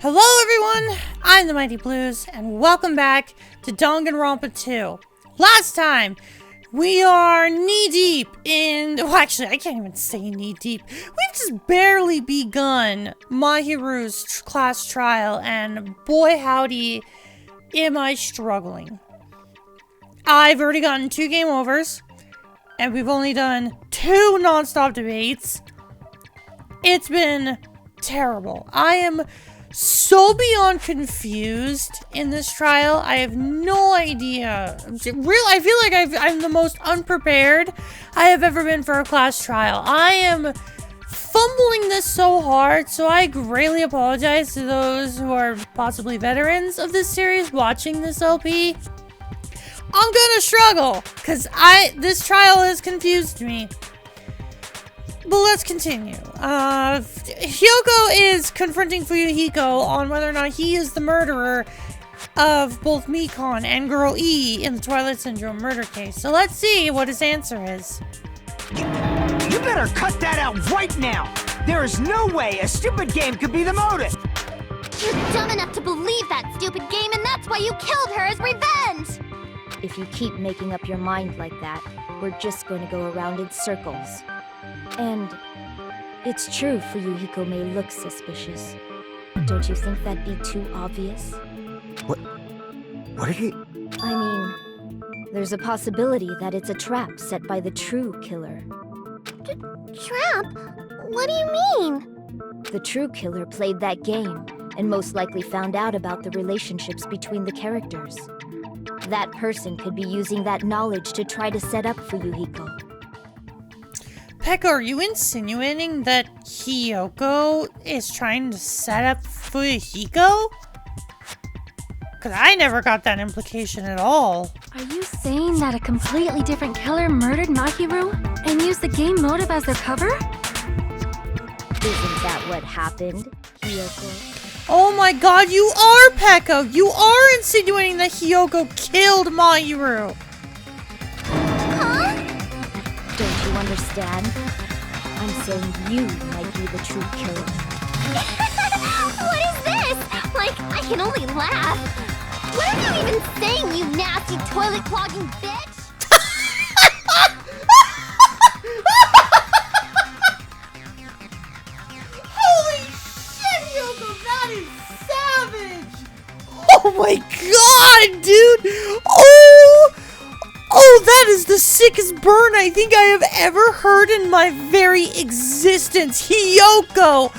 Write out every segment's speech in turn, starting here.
Hello everyone, I'm the Mighty Blues, and welcome back to Danganronpa 2. Last time, we are knee-deep in... Well, actually, I can't even say knee-deep. We've just barely begun Mahiru's class trial, and boy howdy, am I struggling. I've already gotten 2 game overs, and we've only done 2 non-stop debates. It's been terrible. I am so beyond confused in this trial. I have no idea. I feel like I'm the most unprepared I have ever been for a class trial. I am fumbling this so hard, so I greatly apologize to those who are possibly veterans of this series watching this LP. I'm gonna struggle, because this trial has confused me. But let's continue. Hiyoko is confronting Fuyuhiko on whether or not he is the murderer of both Mikon and Girl E in the Twilight Syndrome murder case. So let's see what his answer is. You better cut that out right now! There is no way a stupid game could be the motive! You're dumb enough to believe that stupid game, and that's why you killed her as revenge! If you keep making up your mind like that, we're just going to go around in circles. And it's true Fuyuhiko may look suspicious. Don't you think that'd be too obvious? What are you... I mean, there's a possibility that it's a trap set by the true killer. Trap? What do you mean? The true killer played that game, and most likely found out about the relationships between the characters. That person could be using that knowledge to try to set up Fuyuhiko. Pekka, are you insinuating that Hiyoko is trying to set up Fuyuhiko? Because I never got that implication at all. Are you saying that a completely different killer murdered Mahiru and used the game motive as their cover? Isn't that what happened, Hiyoko? Oh my god, you are Pekka! You are insinuating that Hiyoko killed Mahiru! Don't you understand? I'm saying you might be the true killer. What is this? Like, I can only laugh. What are you even saying, you nasty toilet-clogging bitch? Holy shit, Hiyoko, that is savage! Oh my god, dude! Oh, that is the sickest burn I think I have ever heard in my very existence. Hiyoko,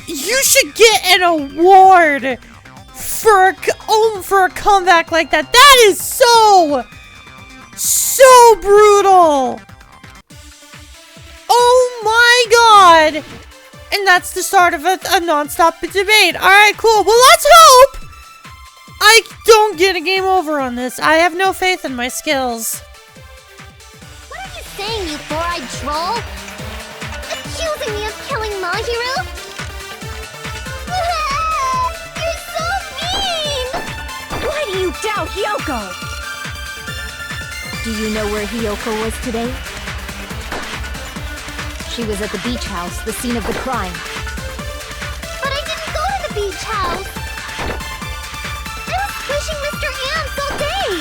you should get an award for a comeback like that. That is so brutal. Oh my god. And that's the start of a non-stop debate. Alright, cool. Well, let's hope I don't get a game over on this. I have no faith in my skills. What are you saying, you four-eyed troll? Accusing me of killing Mahiru? You're so mean! Why do you doubt Hiyoko? Do you know where Hiyoko was today? She was at the beach house, the scene of the crime. But I didn't go to the beach house! I was pushing Mr. Ants all day!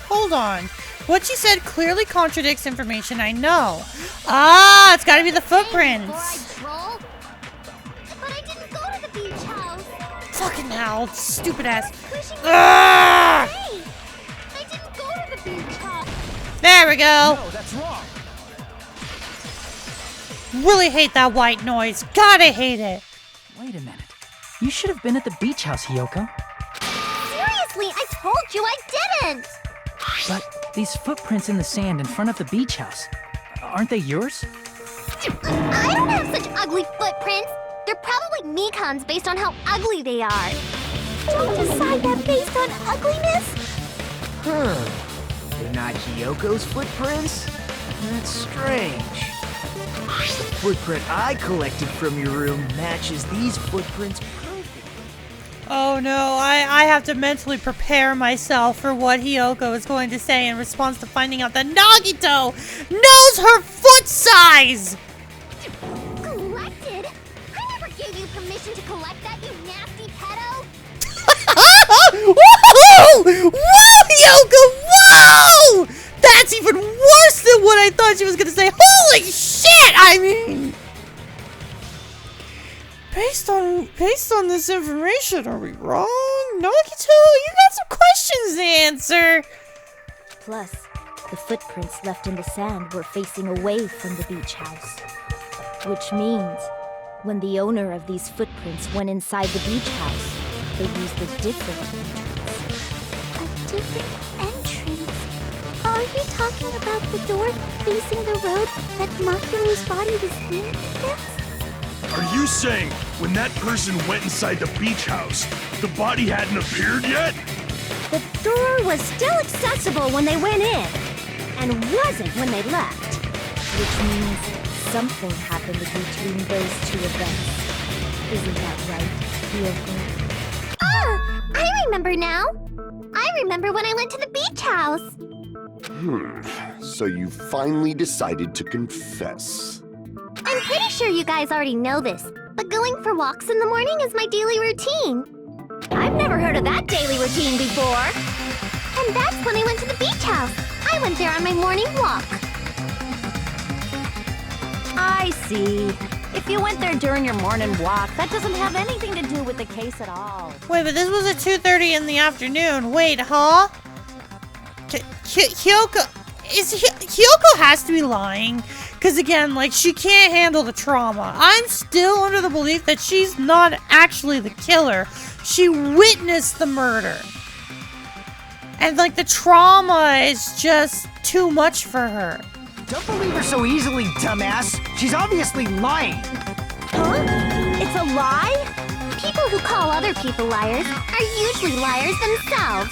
Hold on. What she said clearly contradicts information I know. Ah, it's gotta be the footprints. Troll. But I didn't go to the beach house. Fucking hell, stupid ass. Ah! I didn't go to the beach house. There we go. No, that's wrong. Really hate that white noise. Gotta hate it. Wait a minute. You should have been at the beach house, Hiyoko. Seriously, I told you I didn't. But these footprints in the sand in front of the beach house, aren't they yours? I don't have such ugly footprints. They're probably Mikon's based on how ugly they are. Don't decide that based on ugliness. They're not Hiyoko's footprints? That's strange. The footprint I collected from your room matches these footprints perfectly. Oh no, I have to mentally prepare myself for what Hiyoko is going to say in response to finding out that Nagito knows her foot size! Collected gave you permission to collect that, you nasty pedo? Whoa! Whoa, Hiyoko! Whoa! That's even worse than what I thought she was gonna say. Holy shit! I mean, based on this information, are we wrong? Nagito, you got some questions to answer. Plus, the footprints left in the sand were facing away from the beach house. Which means, when the owner of these footprints went inside the beach house, they used a different entrance. A different entrance? Are you talking about the door facing the road that Mahiru's body was leaning against? Are you saying when that person went inside the beach house, the body hadn't appeared yet? The door was still accessible when they went in, and wasn't when they left. Which means something happened between those two events. Isn't that right, Hiyoko? Ah, I remember now. I remember when I went to the beach house. So you finally decided to confess. I'm pretty sure you guys already know this, but going for walks in the morning is my daily routine. I've never heard of that daily routine before. And that's when I went to the beach house. I went there on my morning walk. I see. If you went there during your morning walk, that doesn't have anything to do with the case at all. Wait, but this was at 2:30 in the afternoon. Wait, huh? Hiyoko... Hiyoko has to be lying. Because again, like, she can't handle the trauma. I'm still under the belief that she's not actually the killer. She witnessed the murder. And, like, the trauma is just too much for her. Don't believe her so easily, dumbass. She's obviously lying. Huh? It's a lie? People who call other people liars are usually liars themselves.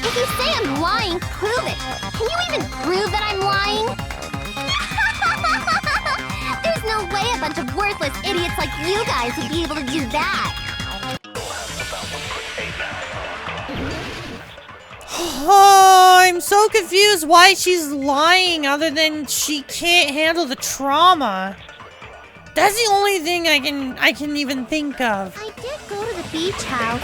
If you say I'm lying, prove it. Can you even prove that I'm lying? There's no way a bunch of worthless idiots like you guys would be able to do that. Oh, I'm so confused why she's lying other than she can't handle the trauma. That's the only thing I can even think of. I did go to the beach house,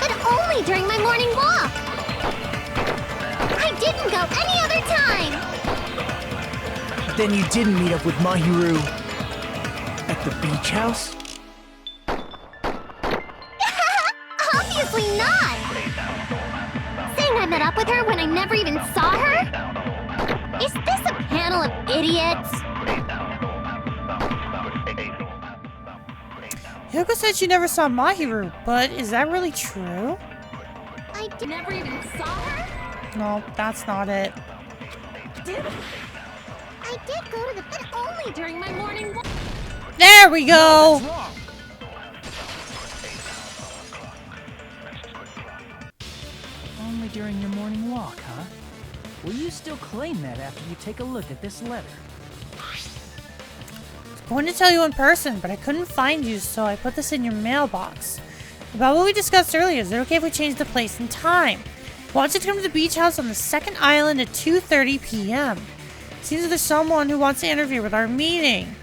but only during my morning walk. I didn't go any other time. Then you didn't meet up with Mahiru at the beach house? Obviously not. Saying I met up with her when I never even saw her? Is this a panel of idiots? Hiyoko said she never saw Mahiru, but is that really true? I never even saw her? No, that's not it. I did go to the bed only during my morning walk. There we go! Only during your morning walk, huh? Will you still claim that after you take a look at this letter? I wanted to tell you in person, but I couldn't find you, so I put this in your mailbox. About what we discussed earlier, is it okay if we change the place and time? I want you to come to the beach house on the second island at 2:30 p.m. Seems like there's someone who wants to interfere with our meeting.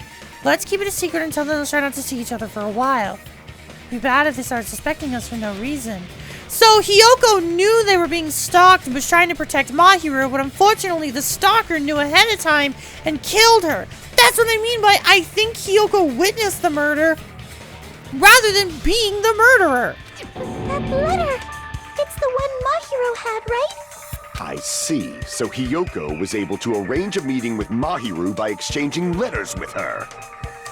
Let's keep it a secret until then. Let's try not to see each other for a while. It'd be bad if they started suspecting us for no reason. So Hiyoko knew they were being stalked and was trying to protect Mahiru, but unfortunately the stalker knew ahead of time and killed her. That's what I mean by I think Hiyoko witnessed the murder rather than being the murderer. That letter! It's the one Mahiru had, right? I see. So Hiyoko was able to arrange a meeting with Mahiru by exchanging letters with her.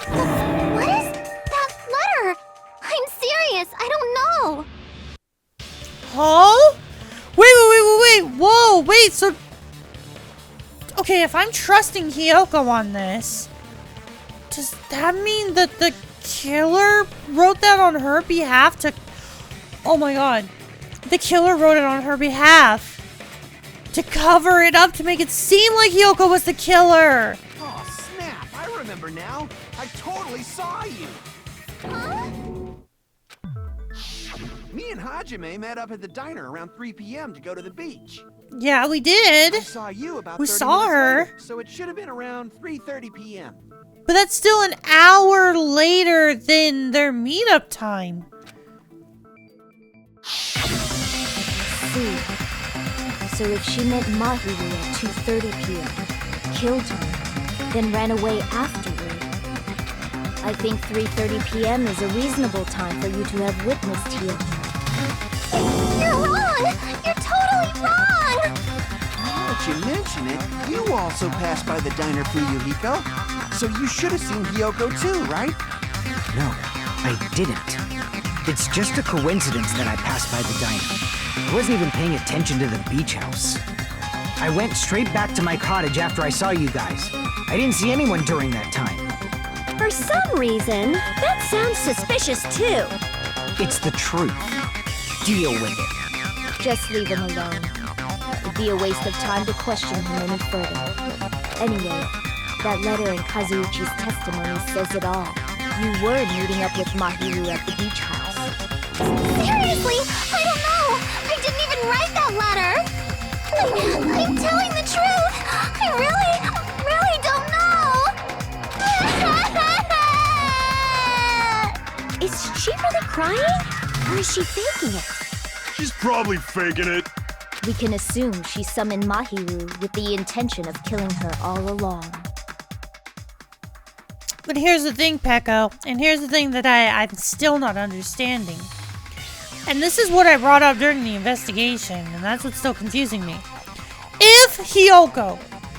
What is that letter? I'm serious, I don't know. Huh? Wait. Whoa, wait, so... Okay, if I'm trusting Hiyoko on this, does that mean that the killer wrote that on her behalf to... Oh my god. The killer wrote it on her behalf to cover it up to make it seem like Hiyoko was the killer. Oh, snap! I remember now. I totally saw you. Huh? Me and Hajime met up at the diner around 3 p.m. to go to the beach. Yeah, we did. I saw you about We 30 saw minutes her. later, so it should have been around 3:30 p.m. But that's still an hour later than their meetup time. See. So if she met Mahiru at 2:30 p.m., killed her, then ran away afterward, I think 3:30 p.m. is a reasonable time for you to have witnessed Hiyoko. You're wrong! You're totally wrong! Now that you mention it, you also passed by the diner, Fuyuhiko. So you should have seen Hiyoko too, right? No, I didn't. It's just a coincidence that I passed by the diner. I wasn't even paying attention to the beach house. I went straight back to my cottage after I saw you guys. I didn't see anyone during that time. For some reason, that sounds suspicious too. It's the truth. Deal with it. Just leave him alone. It'd be a waste of time to question him any further. Anyway, that letter in Kazuichi's testimony says it all. You were meeting up with Mahiru at the beach house. Seriously? I don't know! I didn't even write that letter! I'm telling the truth! I really don't know! Is she really crying? Or is she faking it? She's probably faking it. We can assume she summoned Mahiru with the intention of killing her all along. But here's the thing, Peko, and here's the thing that I'm still not understanding. And this is what I brought up during the investigation, and that's what's still confusing me. If Hiyoko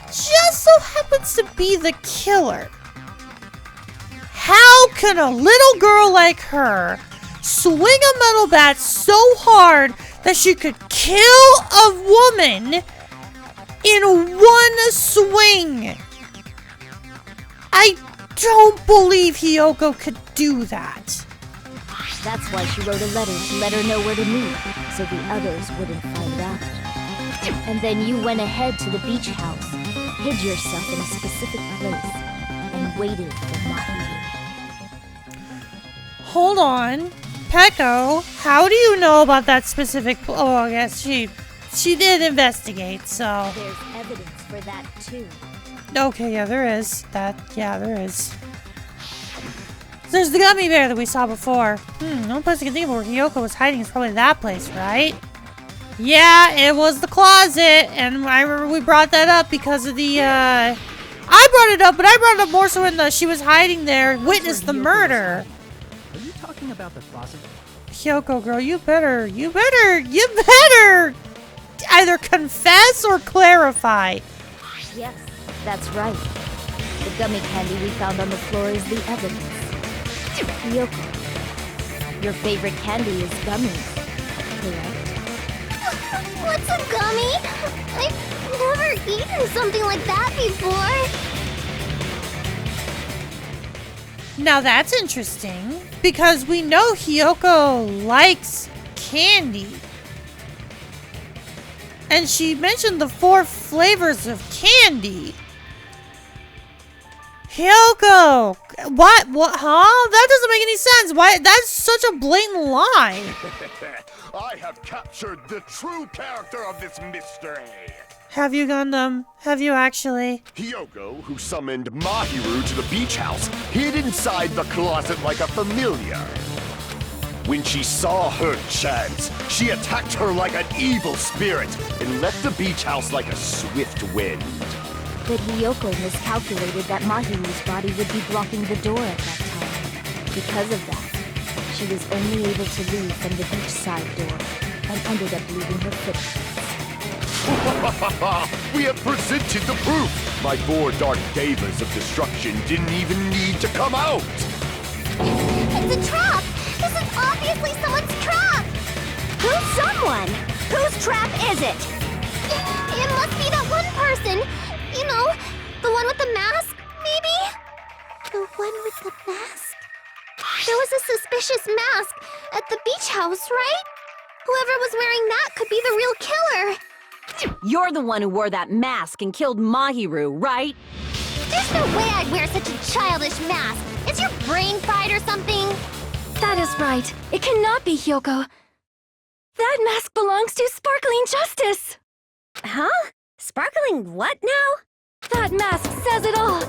just so happens to be the killer, how can a little girl like her swing a metal bat so hard that she could kill a woman in one swing? I don't believe Hiyoko could do that. That's why she wrote a letter to let her know where to meet, so the others wouldn't find out. And then you went ahead to the beach house, hid yourself in a specific place, and waited for Mahiru. Hold on. Peko, how do you know about that specific... Oh, I guess she did investigate, so... There's evidence for that, too. Okay, yeah, there is. There is. There's the gummy bear that we saw before. The only place I can think of where Hiyoko was hiding is probably that place, right? Yeah, it was the closet, and I remember we brought that up because of the, I brought it up, but I brought it up more so when she was hiding there, witnessed the murder. Are you talking about the closet? Hiyoko, girl, you better either confess or clarify. Yes, that's right. The gummy candy we found on the floor is the evidence. Hiyoko, your favorite candy is gummies, correct? What's a gummy? I've never eaten something like that before. Now that's interesting, because we know Hiyoko likes candy. And she mentioned the 4 flavors of candy. Hiyoko! What? Huh? That doesn't make any sense. Why? That's such a blatant lie. I have captured the true character of this mystery. Have you, Gundam? Have you actually? Hiyoko, who summoned Mahiru to the beach house, hid inside the closet like a familiar. When she saw her chance, she attacked her like an evil spirit and left the beach house like a swift wind. But Hiyoko miscalculated that Mahiru's body would be blocking the door at that time. Because of that, she was only able to leave from the beachside door and ended up leaving her footprints. We have presented the proof! My 4 dark devas of destruction didn't even need to come out! It's a trap! This is obviously someone's trap! Who's someone? Whose trap is it? It must be that one person! You know, the one with the mask, maybe? The one with the mask? There was a suspicious mask at the beach house, right? Whoever was wearing that could be the real killer! You're the one who wore that mask and killed Mahiru, right? There's no way I'd wear such a childish mask! Is your brain fried or something? That is right. It cannot be Hiyoko. That mask belongs to Sparkling Justice! Huh? Sparkling what now? That mask says it all!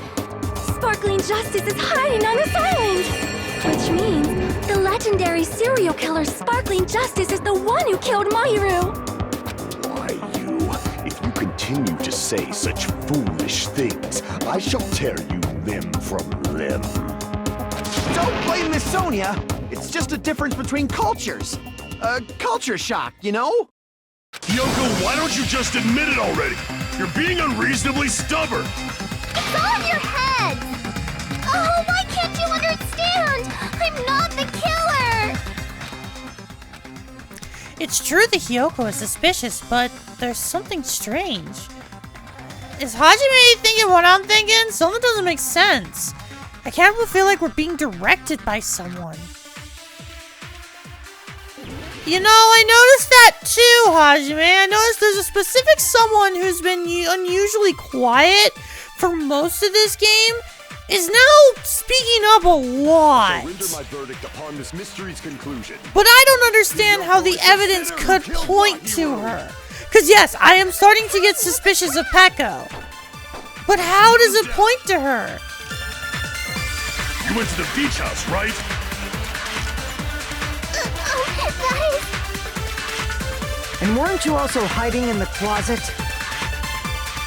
sparkling justice is hiding on this island! Which means the legendary serial killer Sparkling Justice is the one who killed Mahiru! Why, you? If you continue to say such foolish things, I shall tear you limb from limb. Don't blame Miss Sonia. It's just a difference between cultures. A culture shock, you know? Hiyoko, why don't you just admit it already? You're being unreasonably stubborn. It's all in your head! Oh, why can't you understand? I'm not the killer! It's true that Hiyoko is suspicious, but there's something strange. Is Hajime thinking what I'm thinking? Something doesn't make sense. I can't help but feel like we're being directed by someone. You know, I noticed that too, Hajime. I noticed there's a specific someone who's been unusually quiet for most of this game is now speaking up a lot. Render my verdict upon this mystery's conclusion. But I don't understand how the evidence could point to her. Because yes, I am starting to get suspicious of Peko. But how does it point to her? You went to the beach house, right? And weren't you also hiding in the closet?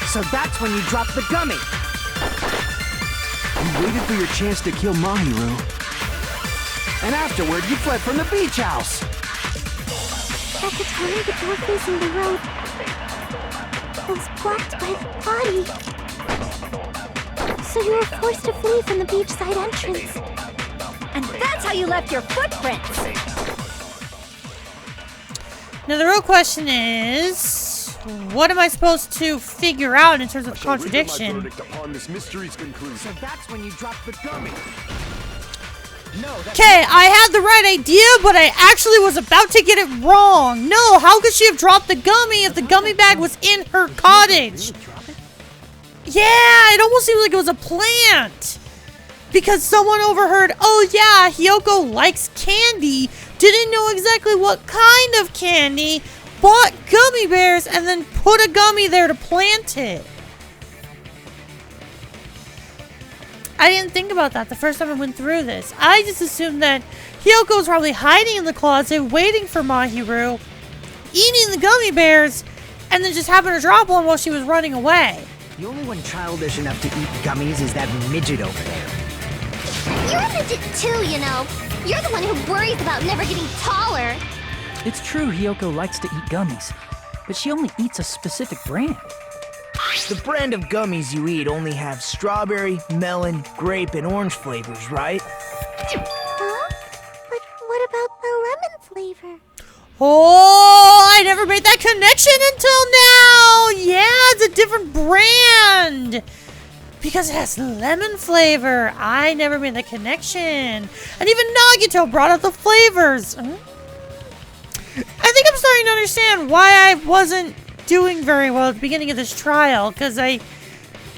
So that's when you dropped the gummy. You waited for your chance to kill Mahiru. And afterward, you fled from the beach house. At the time, the door facing the road was blocked by the body. So you were forced to flee from the beachside entrance. And that's how you left your footprints! Now the real question is, what am I supposed to figure out in terms of contradiction? So that's when you dropped the gummy. Okay, I had the right idea, but I actually was about to get it wrong. No, how could she have dropped the gummy if the gummy bag was in her cottage? Yeah, it almost seems like it was a plant. Because someone overheard, oh yeah, Hiyoko likes candy, didn't know exactly what kind of candy, bought gummy bears, and then put a gummy there to plant it. I didn't think about that the first time I went through this. I just assumed that Hiyoko was probably hiding in the closet, waiting for Mahiru, eating the gummy bears, and then just happened to drop one while she was running away. The only one childish enough to eat gummies is that midget over there. You're a midget too, you know. You're the one who worries about never getting taller. It's true Hiyoko likes to eat gummies, but she only eats a specific brand. The brand of gummies you eat only have strawberry, melon, grape, and orange flavors, right? Huh? But what about the lemon flavor? Oh, I never made that connection until now. Yeah, it's a different brand. Because it has lemon flavor. I never made the connection. And even Nagito brought up the flavors. I think I'm starting to understand why I wasn't doing very well at the beginning of this trial. Because I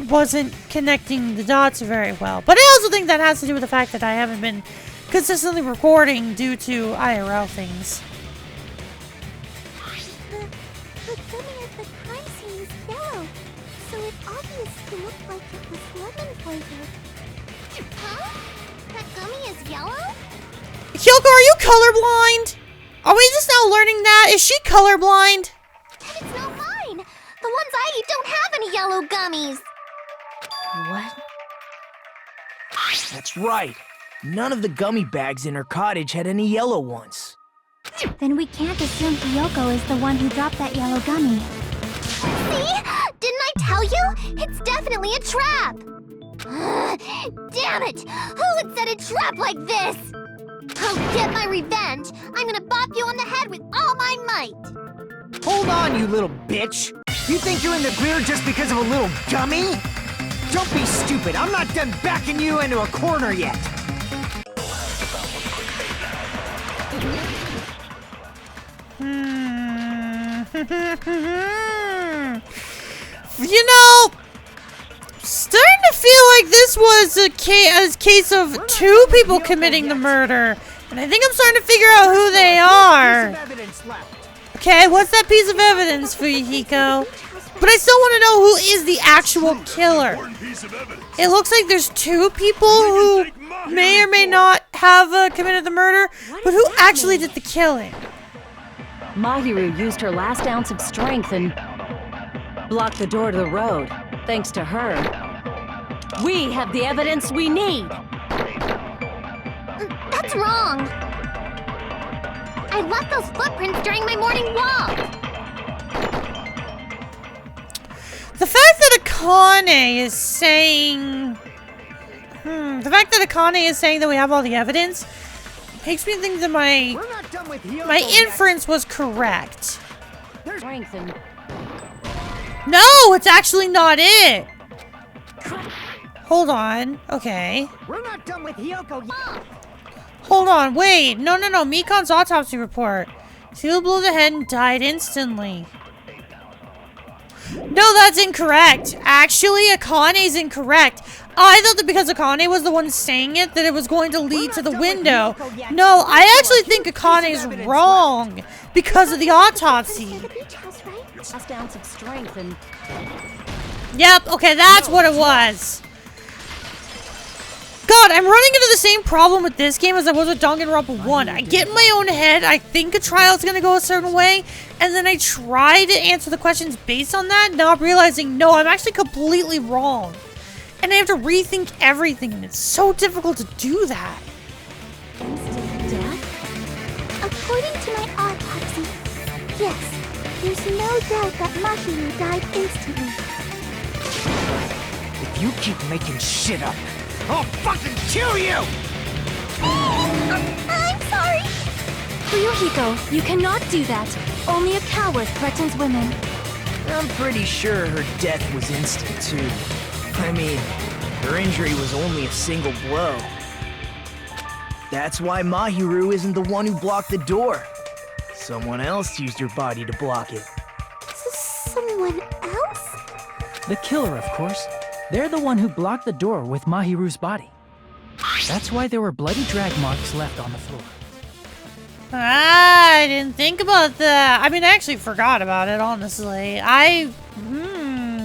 wasn't connecting the dots very well. But I also think that has to do with the fact that I haven't been consistently recording due to IRL things. The gummy at the crime scene is yellow. So it's obvious to look like it was lemon flavored. Huh? That gummy is yellow? Hiyoko, are you colorblind? Are we just now learning that? Is she colorblind? And it's not mine. The ones I eat don't have any yellow gummies. What? That's right. None of the gummy bags in her cottage had any yellow ones. Then we can't assume Hiyoko is the one who dropped that yellow gummy. See? Didn't I tell you? It's definitely a trap! Damn it! Who would set a trap like this? I'll get my revenge! I'm gonna bop you on the head with all my might! Hold on, you little bitch! You think you're in the clear just because of a little gummy? Don't be stupid, I'm not done backing you into a corner yet! You know, starting to feel like this was a case of two people committing the murder. And I think I'm starting to figure out who they are. Okay, what's that piece of evidence, Fuyuhiko? The beach house But I still want to know who is the actual killer. It looks like there's two people who may or may not have committed the murder, but who actually did the killing? Mahiru used her last ounce of strength and blocked the door to the road. Thanks to her, we have the evidence we need. That's wrong. I left those footprints during my morning walk. The fact that Akane is saying... the fact that Akane is saying that we have all the evidence makes me think that my inference was correct. No, it's actually not it. Hold on. Okay. We're not done with Hiyoko yet. Hold on. Wait. No. Mikan's autopsy report. Seal blew the head and died instantly. No, that's incorrect. Actually, Akane's incorrect. I thought that because Akane was the one saying it, that it was going to lead to the window. No, I actually think Akane's wrong because of the autopsy. Last ounce of strength and... Yep, okay, that's what it was. God, I'm running into the same problem with this game as I was with Danganronpa 1. I get in my own head, I think a trial's gonna go a certain way, and then I try to answer the questions based on that, not realizing, no, I'm actually completely wrong. And I have to rethink everything, and it's so difficult to do that. Instant death? According to my autopsy, yes. There's no doubt that Mahiru died instantly. If you keep making shit up, I'll fucking kill you! I'm sorry. Fuyuhiko, you cannot do that. Only a coward threatens women. I'm pretty sure her death was instant, too. I mean, her injury was only a single blow. That's why Mahiru isn't the one who blocked the door. Someone else used her body to block it. Someone else? The killer, of course. They're the one who blocked the door with Mahiru's body. That's why there were bloody drag marks left on the floor. I didn't think about that. I mean, I actually forgot about it, honestly.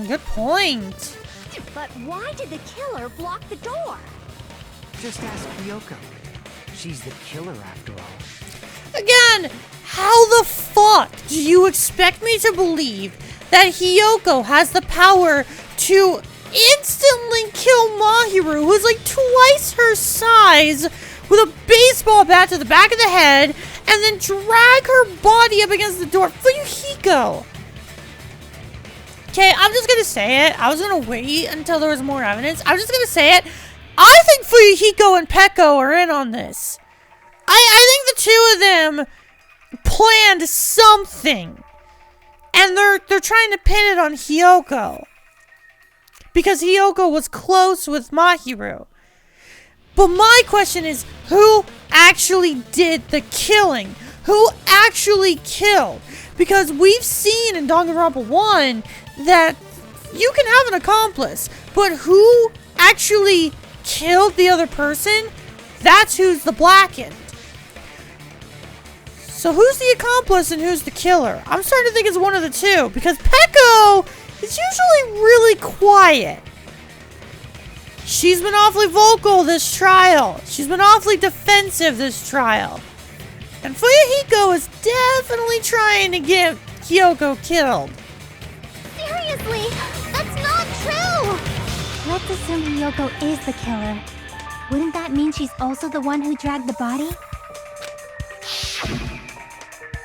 Good point. But why did the killer block the door? Just ask Hiyoko. She's the killer after all. Again, how the fuck do you expect me to believe that Hiyoko has the power to instantly kill Mahiru, who's like twice her size, with a baseball bat to the back of the head, and then drag her body up against the door? Fuyuhiko! Okay, I'm just gonna say it. I was gonna wait until there was more evidence. I'm just gonna say it. I think Fuyuhiko and Peko are in on this. I think the two of them planned something. And they're trying to pin it on Hiyoko. Because Hiyoko was close with Mahiru. But my question is, who actually did the killing? Who actually killed? Because we've seen in Danganronpa 1 that you can have an accomplice, but who actually killed the other person? That's who's the blackened. So who's the accomplice and who's the killer? I'm starting to think it's one of the two, because Peko is usually really quiet. She's been awfully vocal this trial. She's been awfully defensive this trial. And Fuyuhiko is definitely trying to get Hiyoko killed. Seriously, that's not true! Let's assume Hiyoko is the killer. Wouldn't that mean she's also the one who dragged the body?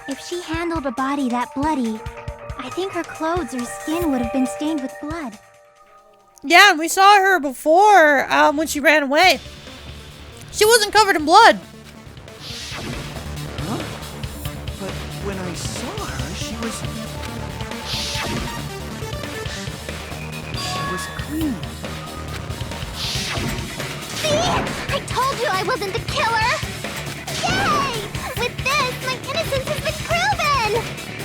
If she handled a body that bloody, I think her clothes or skin would have been stained with blood. Yeah, and we saw her before when she ran away. She wasn't covered in blood. Huh? But when I saw her, she was clean. See? I told you I wasn't the killer! Yay! With this, my innocence has been proven!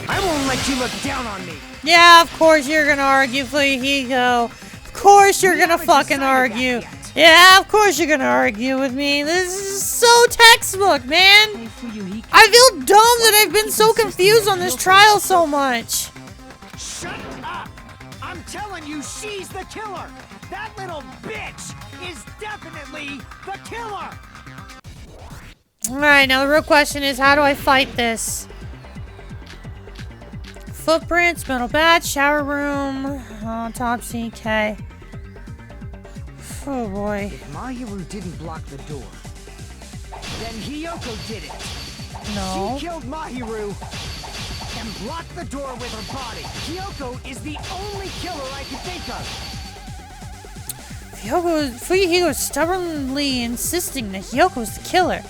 I won't let you look down on me! Yeah, of course you're gonna argue, Fuyuhiko. Of course you're gonna fucking argue. Yeah, of course you're gonna argue with me. This is so textbook, man. I feel dumb that I've been so confused on this trial so much. Shut up! telling you she's the killer! That little bitch is definitely the killer! Alright, now the real question is, how do I fight this? Footprints, metal badge, shower room, autopsy, okay. Oh boy. If Mahiru didn't block the door, then Hiyoko did it. No. She killed Mahiru and blocked the door with her body. Hiyoko is the only killer I can think of. Fuyuhiko is stubbornly insisting that Hiyoko is the killer.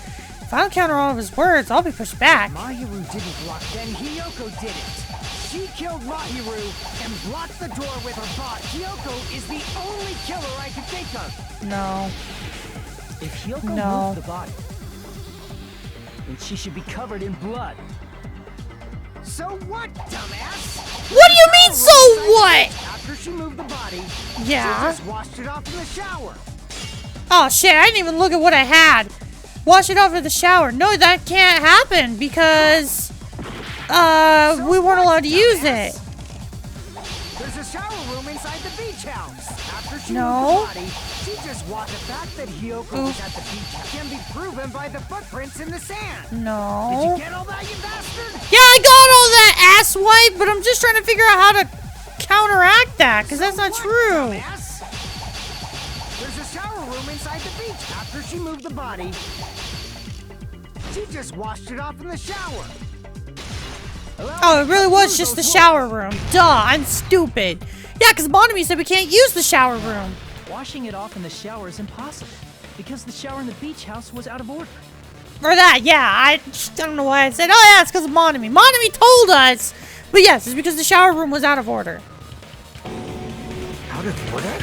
If I don't counter all of his words, I'll be pushed back. Mahiru didn't block, then Hiyoko did it. She killed Mahiru and blocked the door with her body. Hiyoko is the only killer I can think of. No. If Hiyoko moved the body, then she should be covered in blood. So what, dumbass? What do you mean, so what? After she moved the body, yeah. she just washed it off in the shower. Oh shit, I didn't even look at what I had. Wash it off in the shower. No, that can't happen because we weren't allowed to use it. There's a shower room inside the beach house. After she moved the body, she just washed. The fact that Hiyoko was at the beach can be proven by the footprints in the sand. No. Did you get all that, you bastard? Yeah, I got all that, asswipe, but I'm just trying to figure out how to counteract that, because that's not true. Dumbass? There's a shower room inside the beach. After she moved the body, she just washed it off in the shower. Oh, it really was just the shower room. Duh, I'm stupid. Yeah, because Monami said we can't use the shower room. Washing it off in the shower is impossible, because the shower in the beach house was out of order. Or that, yeah, I don't know why I said, oh yeah, it's because of Monami. Monami told us, but yes, it's because the shower room was out of order. Out of order?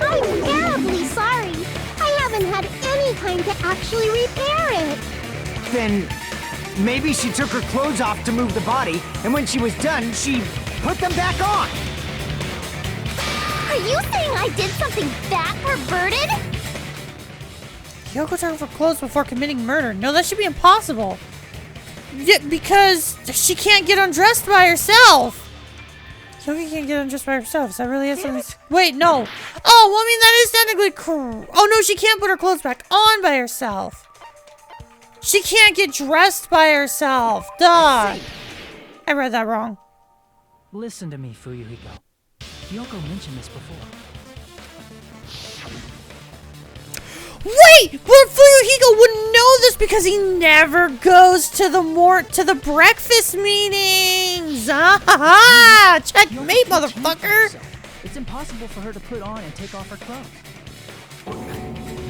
I'm terribly sorry. I haven't had any time to actually repair it. Then maybe she took her clothes off to move the body, and when she was done, she put them back on. Are you saying I did something that perverted? Hiyoko turned for clothes before committing murder. No, that should be impossible. Yeah, because she can't get undressed by herself. Hiyoko can't get undressed by herself. Is that really is something? Wait, no. Oh, well, I mean, that is technically oh, no, she can't put her clothes back on by herself. She can't get dressed by herself. Duh. I read that wrong. Listen to me, Fuyuhiko. Hiyoko mentioned this before. Wait! But Fuyuhiko wouldn't know this because he never goes to the breakfast meetings! Ah, checkmate, motherfucker! It's impossible for her to put on and take off her clothes.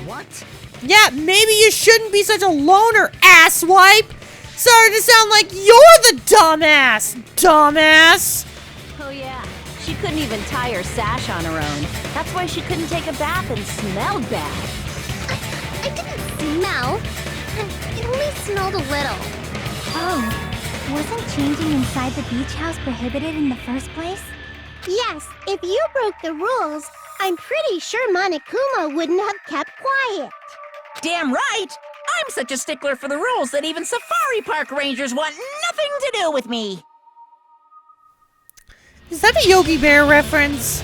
What? Yeah, maybe you shouldn't be such a loner, asswipe! Sorry to sound like you're the dumbass! Dumbass! Oh yeah, she couldn't even tie her sash on her own. That's why she couldn't take a bath and smelled bad. I didn't smell. It only smelled a little. Oh, wasn't changing inside the beach house prohibited in the first place? Yes, if you broke the rules, I'm pretty sure Monokuma wouldn't have kept quiet. Damn right! I'm such a stickler for the rules that even safari park rangers want nothing to do with me! Is that a Yogi Bear reference?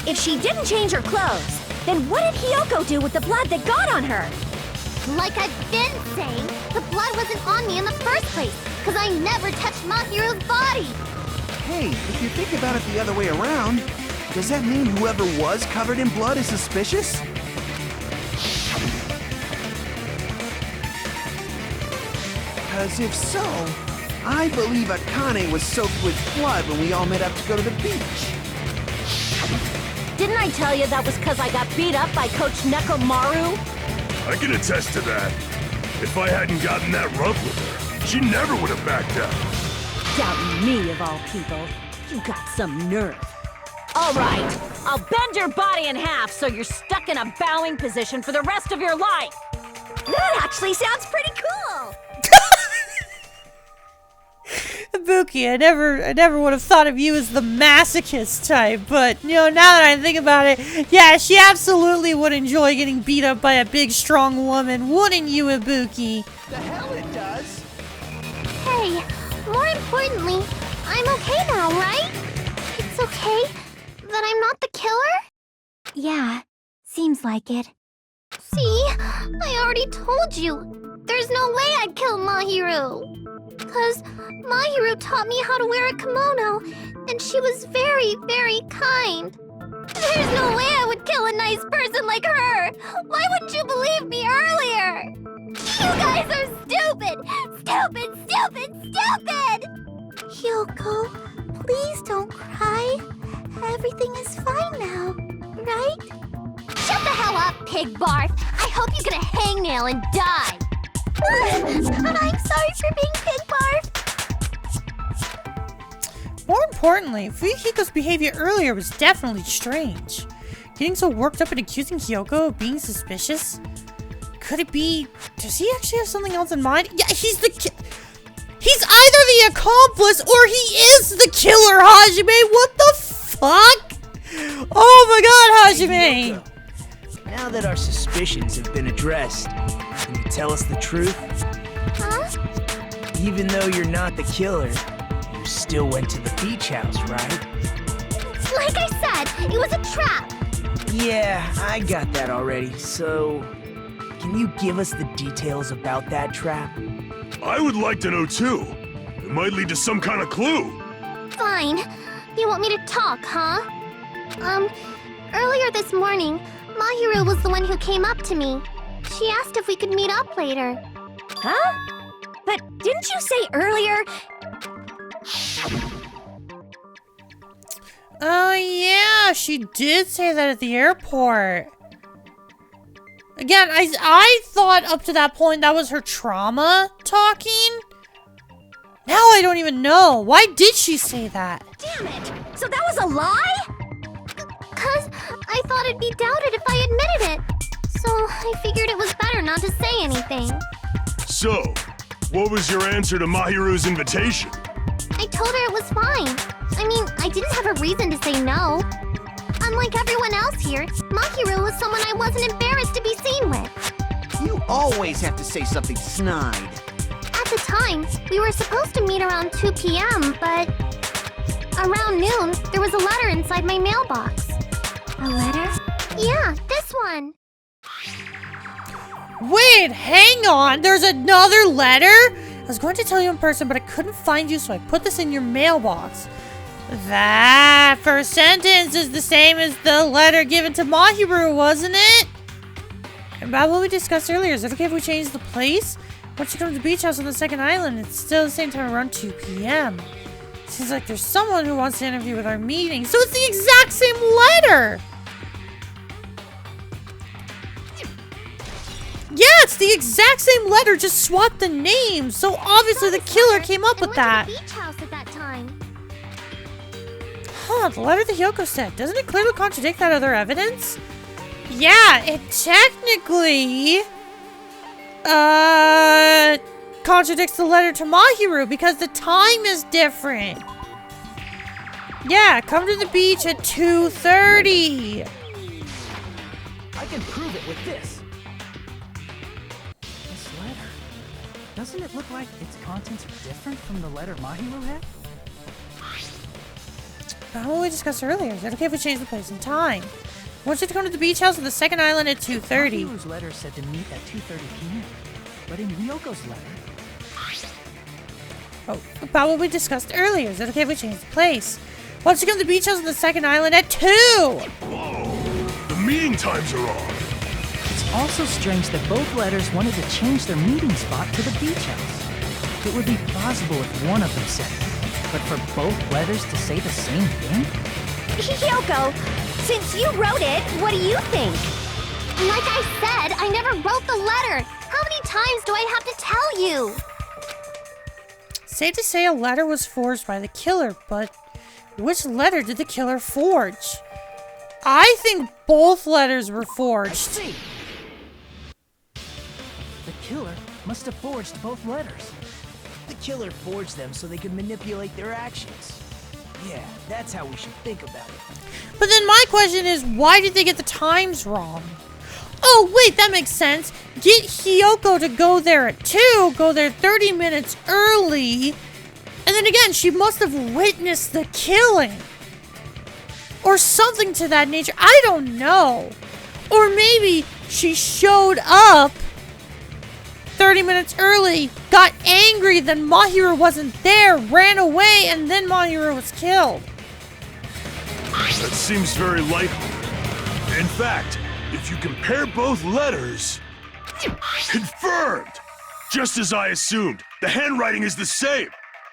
If she didn't change her clothes, then what did Hiyoko do with the blood that got on her? Like I've been saying, the blood wasn't on me in the first place, because I never touched Mahiru's body. Hey, if you think about it the other way around, does that mean whoever was covered in blood is suspicious? Because if so, I believe Akane was soaked with blood when we all met up to go to the beach. Didn't I tell you that was because I got beat up by Coach Nekomaru? I can attest to that. If I hadn't gotten that rough with her, she never would have backed out. Doubting me, of all people. You got some nerve. All right, I'll bend your body in half so you're stuck in a bowing position for the rest of your life. That actually sounds pretty cool. Ibuki, I never would have thought of you as the masochist type, but, you know, now that I think about it, yeah, she absolutely would enjoy getting beat up by a big, strong woman, wouldn't you, Ibuki? The hell it does! Hey, more importantly, I'm okay now, right? It's okay. that I'm not the killer? Yeah, seems like it. See? I already told you. There's no way I'd kill Mahiru. 'Cause Mahiru taught me how to wear a kimono, and she was very, very kind. There's no way I would kill a nice person like her! Why wouldn't you believe me earlier? You guys are stupid! Stupid, stupid, stupid! Hiyoko, please don't cry. Everything is fine now, right? Shut the hell up, pig barf! I hope you get a hangnail and die! I'm sorry for being pig barf. More importantly, Fuyuhiko's behavior earlier was definitely strange. Getting so worked up and accusing Hiyoko of being suspicious? Could it be... Does he actually have something else in mind? Yeah, he's the he's either the accomplice or he is the killer, Hajime! What the fuck? Oh my god, Hajime! Hiyoko, now that our suspicions have been addressed, can you tell us the truth? Huh? Even though you're not the killer, you still went to the beach house, right? Like I said, it was a trap! Yeah, I got that already, so... Can you give us the details about that trap? I would like to know too. It might lead to some kind of clue. Fine. You want me to talk, huh? Earlier this morning, Mahiru was the one who came up to me. She asked if we could meet up later. Huh? But didn't you say earlier... Oh yeah, she did say that at the airport. Again, I thought up to that point that was her trauma talking. Now I don't even know. Why did she say that? Damn it! So that was a lie? 'Cause I thought it'd be doubted if I admitted it. So I figured it was better not to say anything. So, what was your answer to Mahiru's invitation? I told her it was fine. I mean, I didn't have a reason to say no. Unlike everyone else here, Mahiru was someone I wasn't embarrassed to be seen with. You always have to say something snide. At the time, we were supposed to meet around 2 p.m., but... Around noon, there was a letter inside my mailbox. A letter? Yeah, this one. Wait, hang on. There's another letter? I was going to tell you in person, but I couldn't find you, so I put this in your mailbox. That first sentence is the same as the letter given to Mahiru, wasn't it? About what we discussed earlier, is it okay if we change the place? Once you come to the beach house on the second island, it's still the same time around 2 p.m. Seems like there's someone who wants to interview with our meeting, so it's the exact same letter! Yeah, it's the exact same letter, just swap the names. So obviously the killer came up with that. I went to the beach house at that time. Huh, the letter that Hiyoko said. Doesn't it clearly contradict that other evidence? Yeah, it technically contradicts the letter to Mahiru because the time is different. Yeah, come to the beach at 2:30. I can prove it with this. This letter. Doesn't it look like its contents are different from the letter Mahiru had? About what we discussed earlier. Is it okay if we change the place and time? I want you to come to the beach house on the second island at 2:30. Mahiru's letter said to meet at 2:30 p.m. But in Ryoko's letter... Oh, about what we discussed earlier. Is it okay if we change the place? I want you to come to the beach house on the second island at 2! Whoa! The meeting times are off. It's also strange that both letters wanted to change their meeting spot to the beach house. It would be plausible if one of them said it, but for both letters to say the same thing? Hiyoko, since you wrote it, what do you think? Like I said, I never wrote the letter. How many times do I have to tell you? Safe to say a letter was forged by the killer, but which letter did the killer forge? I think both letters were forged. I see. The killer must have forged both letters. The killer forged them so they could manipulate their actions. Yeah, that's how we should think about it. But then my question is, why did they get the times wrong? Oh, wait, that makes sense. Get Hiyoko to go there at 2, go there 30 minutes early, and then again, she must have witnessed the killing. or something to that nature. I don't know. Or maybe she showed up 30 minutes early, got angry, then Mahiru wasn't there, ran away, and then Mahiru was killed. That seems very likely. In fact, if you compare both letters... Confirmed! Just as I assumed, the handwriting is the same.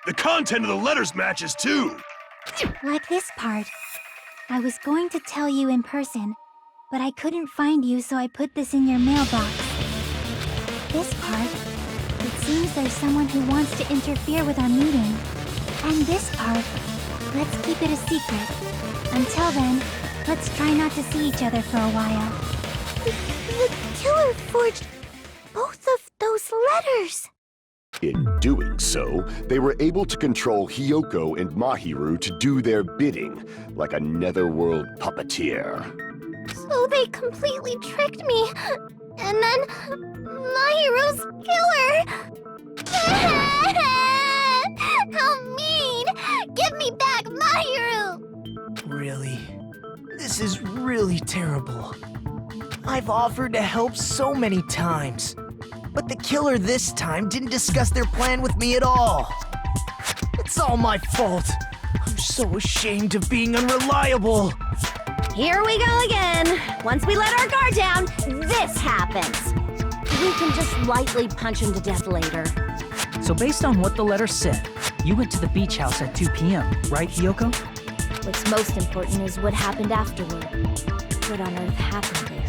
The content of the letters matches too. Like this part. I was going to tell you in person, but I couldn't find you, so I put this in your mailbox. This part. It seems there's someone who wants to interfere with our meeting. And this part. Let's keep it a secret. Until then, let's try not to see each other for a while. The killer forged both of those letters! In doing so, they were able to control Hiyoko and Mahiru to do their bidding, like a netherworld puppeteer. So they completely tricked me. And then Mahiru's killer. How mean! Give me back Mahiru! Really? This is really terrible. I've offered to help so many times, but the killer this time didn't discuss their plan with me at all. It's all my fault. I'm so ashamed of being unreliable. Here we go again. Once we let our guard down, this happens. We can just lightly punch him to death later. So based on what the letter said, you went to the beach house at 2 p.m., right, Hiyoko? What's most important is what happened afterward. What on earth happened there?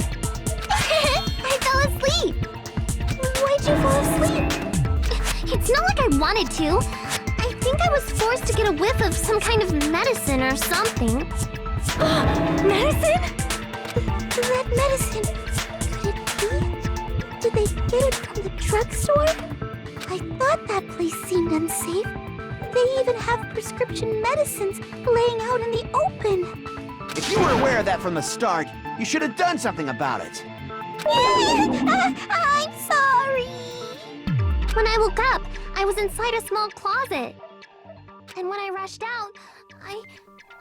I fell asleep. Why'd you fall asleep? It's not like I wanted to. I think I was forced to get a whiff of some kind of medicine or something. Medicine? That medicine. Could it be? Did they get it from the drugstore? I thought that place seemed unsafe. They even have prescription medicines laying out in the open. If you were aware of that from the start, you should have done something about it. I'm sorry. When I woke up, I was inside a small closet. And when I rushed out, I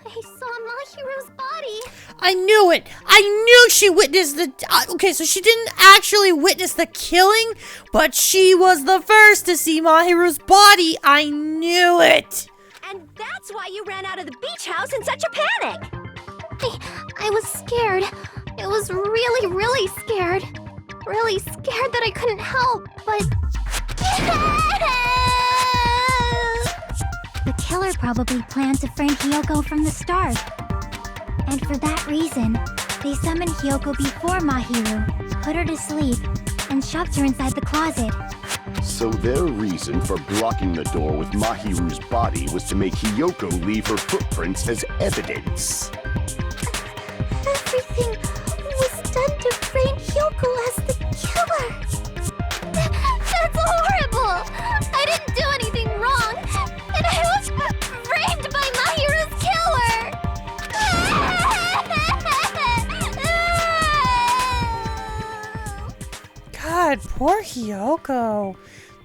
saw Mahiru's body. I knew it! I knew she witnessed the... okay, so she didn't actually witness the killing, but she was the first to see Mahiru's body. I knew it! And that's why you ran out of the beach house in such a panic! I was scared. I was really, really scared. Really scared that I couldn't help, but... The killer probably planned to frame Hiyoko from the start. And for that reason, they summoned Hiyoko before Mahiru, put her to sleep, and shoved her inside the closet. So their reason for blocking the door with Mahiru's body was to make Hiyoko leave her footprints as evidence. Everything was done to frame Hiyoko as the killer. That's horrible! I didn't do anything wrong, and I was framed by Mahiru's killer! God, poor Hiyoko.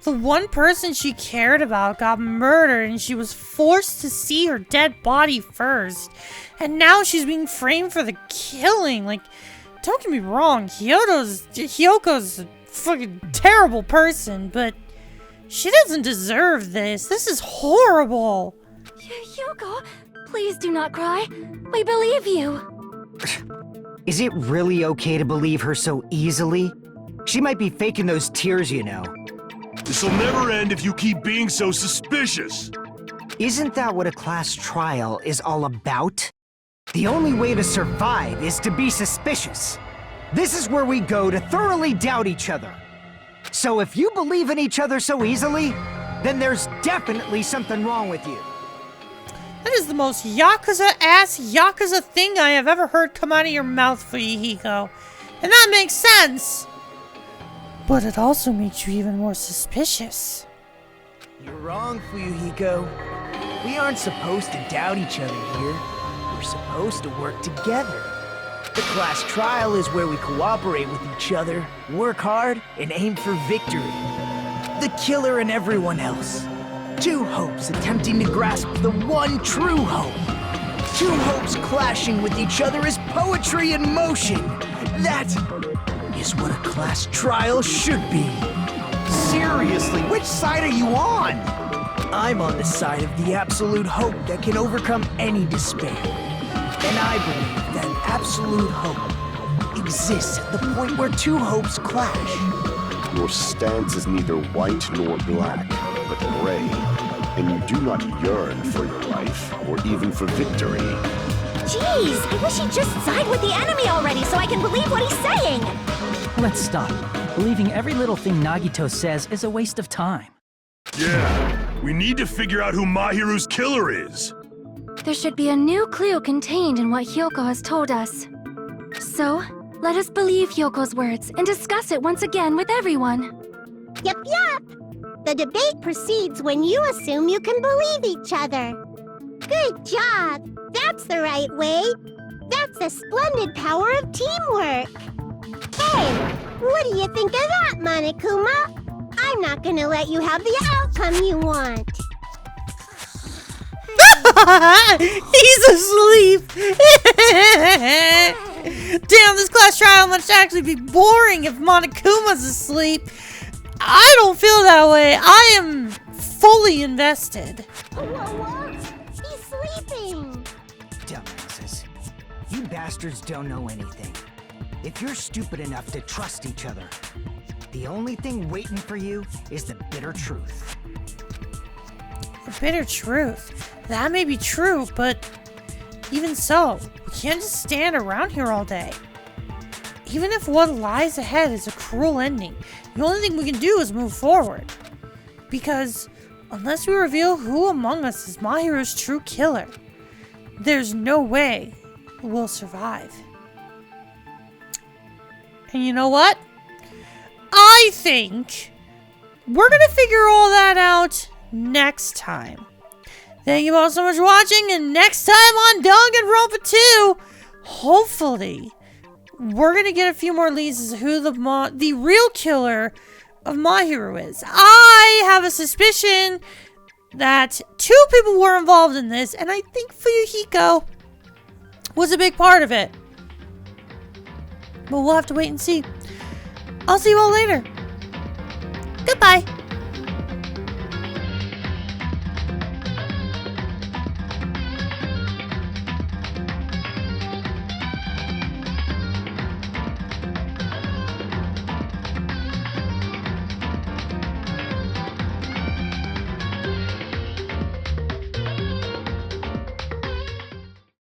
The one person she cared about got murdered and she was forced to see her dead body first. And now she's being framed for the killing. Like, don't get me wrong, Hiyoko's a fucking terrible person, but she doesn't deserve this. This is horrible. Hiyoko, please do not cry. We believe you. Is it really okay to believe her so easily? She might be faking those tears, you know. This'll never end if you keep being so suspicious. Isn't that what a class trial is all about? The only way to survive is to be suspicious. This is where we go to thoroughly doubt each other. So if you believe in each other so easily, then there's definitely something wrong with you. That is the most Yakuza-ass Yakuza thing I have ever heard come out of your mouth, Fuyuhiko. And that makes sense. But it also makes you even more suspicious. You're wrong, Fuyuhiko. We aren't supposed to doubt each other here. We're supposed to work together. The class trial is where we cooperate with each other, work hard, and aim for victory. The killer and everyone else. Two hopes attempting to grasp the one true hope. Two hopes clashing with each other is poetry in motion. That is what a class trial should be. Seriously, which side are you on? I'm on the side of the absolute hope that can overcome any despair. And I believe that absolute hope exists at the point where two hopes clash. Your stance is neither white nor black, but gray. And you do not yearn for your life, or even for victory. Jeez, I wish he'd just side with the enemy already so I can believe what he's saying! Let's stop. Believing every little thing Nagito says is a waste of time. Yeah, we need to figure out who Mahiru's killer is. There should be a new clue contained in what Hiyoko has told us. So, let us believe Hyoko's words and discuss it once again with everyone. Yup, yup! The debate proceeds when you assume you can believe each other. Good job! That's the right way! That's the splendid power of teamwork! Hey, what do you think of that, Monokuma? I'm not gonna let you have the outcome you want. He's asleep! Damn, this class trial must actually be boring if Monokuma's asleep. I don't feel that way. I am fully invested. Whoa, he's sleeping! Dumbasses. You bastards don't know anything. If you're stupid enough to trust each other, the only thing waiting for you is the bitter truth. The bitter truth? That may be true, but even so, we can't just stand around here all day. Even if what lies ahead is a cruel ending, the only thing we can do is move forward. Because unless we reveal who among us is Mahiru's true killer, there's no way we'll survive. And you know what? I think we're gonna figure all that out next time. Thank you all so much for watching, and next time on Danganronpa 2, hopefully, we're gonna get a few more leads as to who the real killer of Mahiru is. I have a suspicion that 2 people were involved in this, and I think Fuyuhiko was a big part of it. But we'll have to wait and see. I'll see you all later. Goodbye.